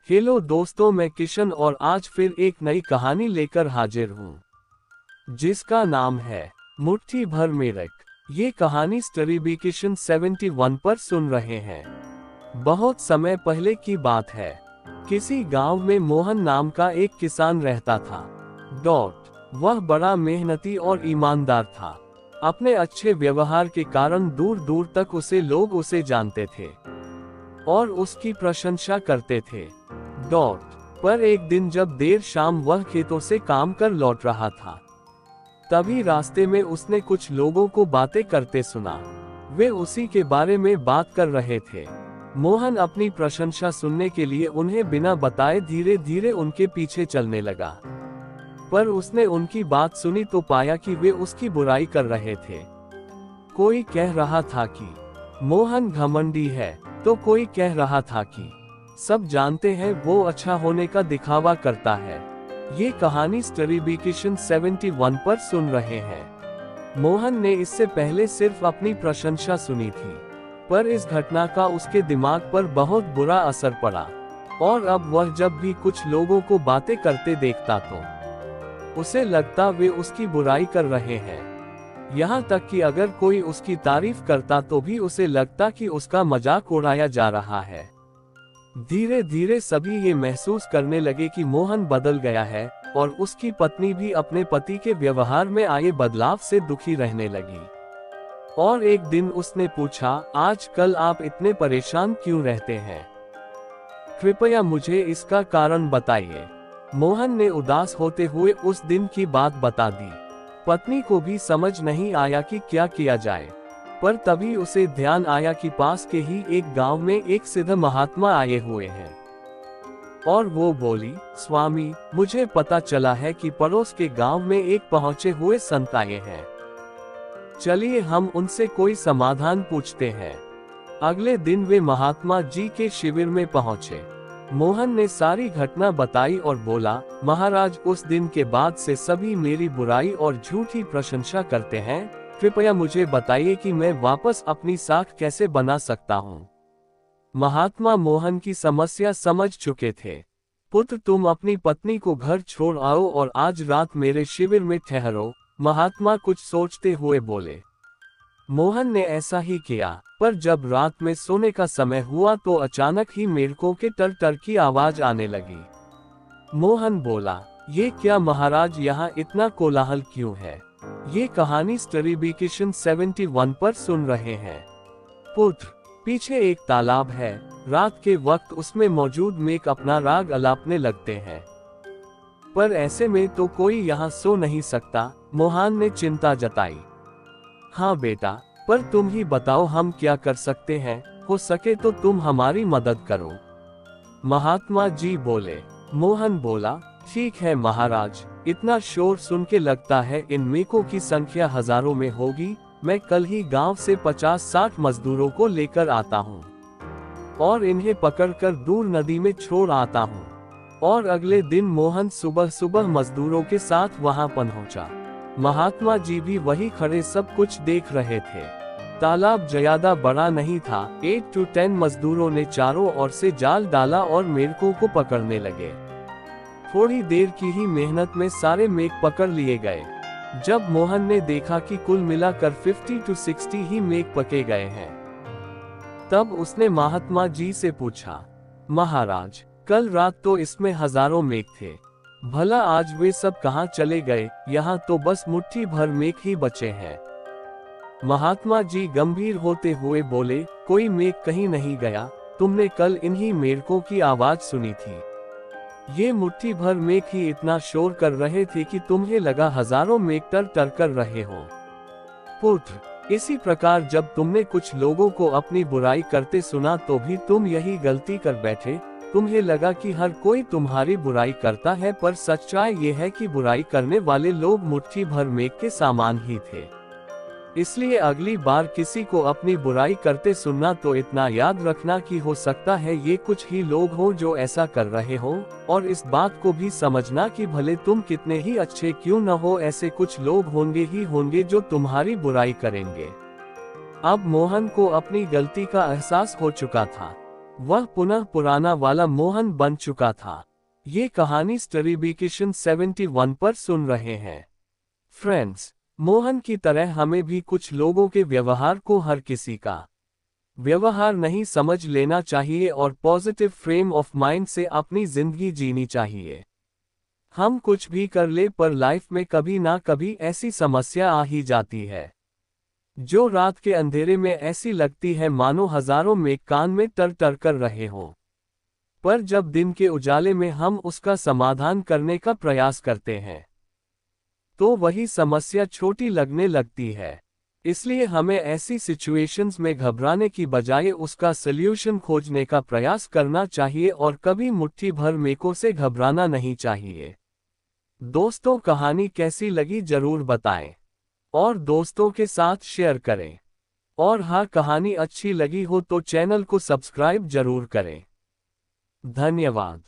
Hello दोस्तों, मैं किशन और आज फिर एक नई कहानी लेकर हाजिर हूँ जिसका नाम है मुट्ठी भर मेरक। ये कहानी स्टोरी बी किशन 71 पर सुन रहे हैं। बहुत समय पहले की बात है। किसी गांव में मोहन नाम का एक किसान रहता था। वह बड़ा मेहनती और ईमानदार था। अपने अच्छे व्यवहार के कारण दूर दूर तक लोग उसे जानते थे और उसकी प्रशंसा करते थे। पर एक दिन जब देर शाम वह खेतों से काम कर लौट रहा था, तभी रास्ते में उसने कुछ लोगों को बातें करते सुना। वे उसी के बारे में बात कर रहे थे। मोहन अपनी प्रशंसा सुनने के लिए उन्हें बिना बताए धीरे धीरे उनके पीछे चलने लगा। पर उसने उनकी बात सुनी तो पाया कि वे उसकी बुराई कर रहे थे। कोई कह रहा था कि मोहन घमंडी है, तो कोई कह रहा था कि सब जानते हैं वो अच्छा होने का दिखावा करता है। ये कहानी स्टोरी बी किशन 71 पर सुन रहे हैं। मोहन ने इससे पहले सिर्फ अपनी प्रशंसा सुनी थी, पर इस घटना का उसके दिमाग पर बहुत बुरा असर पड़ा और अब वह जब भी कुछ लोगों को बातें करते देखता तो उसे लगता वे उसकी बुराई कर रहे हैं। यहाँ तक कि अगर कोई उसकी तारीफ करता तो भी उसे लगता कि उसका मजाक उड़ाया जा रहा है। धीरे धीरे सभी ये महसूस करने लगे कि मोहन बदल गया है और उसकी पत्नी भी अपने पति के व्यवहार में आए बदलाव से दुखी रहने लगी। और एक दिन उसने पूछा, आजकल आप इतने परेशान क्यों रहते हैं? कृपया मुझे इसका कारण बताइए। मोहन ने उदास होते हुए उस दिन की बात बता दी। पत्नी को भी समझ नहीं आया कि क्या किया जाए, पर तभी उसे ध्यान आया कि पास के ही एक गांव में एक सिद्ध महात्मा आए हुए हैं। और वो बोली, स्वामी, मुझे पता चला है कि पड़ोस के गांव में एक पहुंचे हुए संत आए हैं। चलिए हम उनसे कोई समाधान पूछते हैं। अगले दिन वे महात्मा जी के शिविर में पहुंचे। मोहन ने सारी घटना बताई और बोला, महाराज, उस दिन के बाद से सभी मेरी बुराई और झूठी प्रशंसा करते हैं। कृपया मुझे बताइए कि मैं वापस अपनी साख कैसे बना सकता हूँ। महात्मा मोहन की समस्या समझ चुके थे। पुत्र, तुम अपनी पत्नी को घर छोड़ आओ और आज रात मेरे शिविर में ठहरो, महात्मा कुछ सोचते हुए बोले। मोहन ने ऐसा ही किया, पर जब रात में सोने का समय हुआ तो अचानक ही मेढकों के टर टर की आवाज आने लगी। मोहन बोला, ये क्या महाराज, यहाँ इतना कोलाहल क्यों है? ये कहानी स्टोरी बी किशन 71 पर सुन रहे हैं। पुत्र, पीछे एक तालाब है। रात के वक्त उसमें मौजूद मेघ अपना राग अलापने लगते हैं, पर ऐसे में तो कोई यहाँ सो नहीं सकता। मोहन ने चिंता जताई। हाँ बेटा, पर तुम ही बताओ हम क्या कर सकते हैं? हो सके तो तुम हमारी मदद करो, महात्मा जी बोले। मोहन बोला, ठीक है महाराज, इतना शोर सुन के लगता है इन मेढकों की संख्या हजारों में होगी। मैं कल ही गांव से 50-60 मजदूरों को लेकर आता हूँ और इन्हें पकड़कर दूर नदी में छोड़ आता हूँ। और अगले दिन मोहन सुबह सुबह मजदूरों के साथ वहां पहुंचा। महात्मा जी भी वही खड़े सब कुछ देख रहे थे। तालाब ज्यादा बड़ा नहीं था। 8 to 10 मजदूरों ने चारों ओर से जाल डाला और मेढकों को पकड़ने लगे। थोड़ी देर की ही मेहनत में सारे मेघ पकड़ लिए गए। जब मोहन ने देखा कि कुल मिलाकर 50 to 60 ही मेघ पके गए हैं, तब उसने महात्मा जी से पूछा, महाराज, कल रात तो इसमें हजारों मेघ थे, भला आज वे सब कहाँ चले गए? यहाँ तो बस मुट्ठी भर मेघ ही बचे हैं। महात्मा जी गंभीर होते हुए बोले, कोई मेघ कहीं नहीं गया। तुमने कल इन्हीं मेढकों की आवाज सुनी थी। ये मुट्ठी भर मेघ ही इतना शोर कर रहे थे कि तुम्हें लगा हजारों मेघ टर टर कर रहे हो। पुत्र, इसी प्रकार जब तुमने कुछ लोगों को अपनी बुराई करते सुना तो भी तुम यही गलती कर बैठे। तुम्हें लगा कि हर कोई तुम्हारी बुराई करता है, पर सच्चाई ये है कि बुराई करने वाले लोग मुट्ठी भर मेघ के समान ही थे। इसलिए अगली बार किसी को अपनी बुराई करते सुनना तो इतना याद रखना कि हो सकता है ये कुछ ही लोग हों जो ऐसा कर रहे हो, और इस बात को भी समझना कि भले तुम कितने ही अच्छे क्यों न हो, ऐसे कुछ लोग होंगे ही होंगे जो तुम्हारी बुराई करेंगे। अब मोहन को अपनी गलती का एहसास हो चुका था। वह पुनः पुराना वाला मोहन बन चुका था। ये कहानी स्टोरीबिकेशन 71 पर सुन रहे हैं। फ्रेंड्स, मोहन की तरह हमें भी कुछ लोगों के व्यवहार को हर किसी का व्यवहार नहीं समझ लेना चाहिए और पॉजिटिव फ्रेम ऑफ माइंड से अपनी जिंदगी जीनी चाहिए। हम कुछ भी कर ले पर लाइफ में कभी ना कभी ऐसी समस्या आ ही जाती है जो रात के अंधेरे में ऐसी लगती है मानो हजारों मेघ कान में टर टर कर रहे हों। पर जब दिन के उजाले में हम उसका समाधान करने का प्रयास करते हैं तो वही समस्या छोटी लगने लगती है। इसलिए हमें ऐसी सिचुएशंस में घबराने की बजाय उसका सल्यूशन खोजने का प्रयास करना चाहिए और कभी मुट्ठी भर मेकों से घबराना नहीं चाहिए। दोस्तों, कहानी कैसी लगी जरूर बताएं और दोस्तों के साथ शेयर करें। और हाँ, कहानी अच्छी लगी हो तो चैनल को सब्सक्राइब जरूर करें। धन्यवाद।